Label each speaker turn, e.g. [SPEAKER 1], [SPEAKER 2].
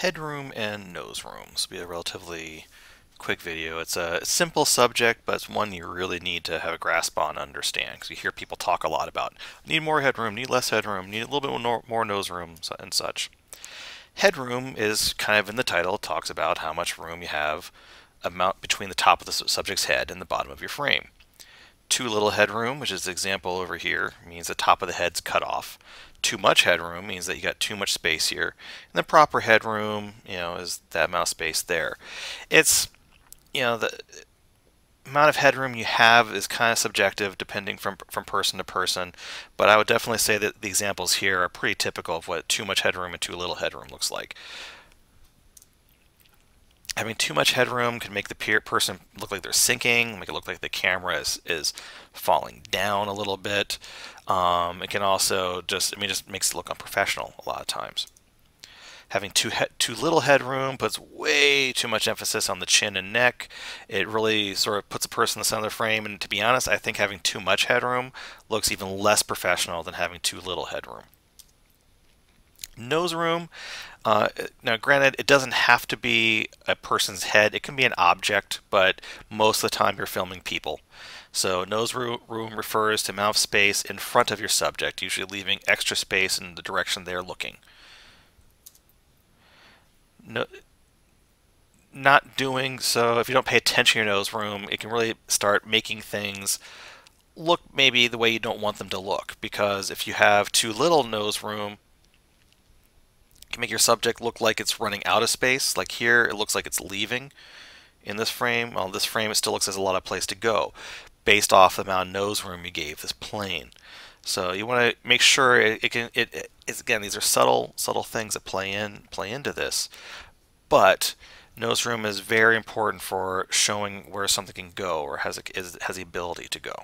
[SPEAKER 1] Headroom and nose room. This will be a relatively quick video. It's a simple subject, but it's one you really need to have a grasp on and understand, because you hear people talk a lot about need more headroom, need less headroom, need a little bit more nose room, and such. Headroom is kind of in the title. It talks about how much room you have amount between the top of the subject's head and the bottom of your frame. Too little headroom, which is the example over here, means the top of the head's cut off. Too much headroom means that you got too much space here. And the proper headroom, is that amount of space there. It's, the amount of headroom you have is kind of subjective depending from person to person, but I would definitely say that the examples here are pretty typical of what too much headroom and too little headroom looks like. Having too much headroom can make the person look like they're sinking, make it look like the camera is falling down a little bit. It can also just makes it look unprofessional a lot of times. Having too little headroom puts way too much emphasis on the chin and neck. It really sort of puts a person in the center of the frame, and to be honest, I think having too much headroom looks even less professional than having too little headroom. Nose room, now granted, it doesn't have to be a person's head. It can be an object, but most of the time you're filming people. So nose room refers to amount of space in front of your subject, usually leaving extra space in the direction they're looking. No, not doing so, if you don't pay attention to your nose room, it can really start making things look maybe the way you don't want them to look, because if you have too little nose room, can make your subject look like it's running out of space. Like here, it looks like it's leaving in this frame. Well, this frame, it still looks like there's a lot of place to go based off the amount of nose room you gave this plane. So you want to make sure it's again, these are subtle things that play into this. But nose room is very important for showing where something can go or has the ability to go.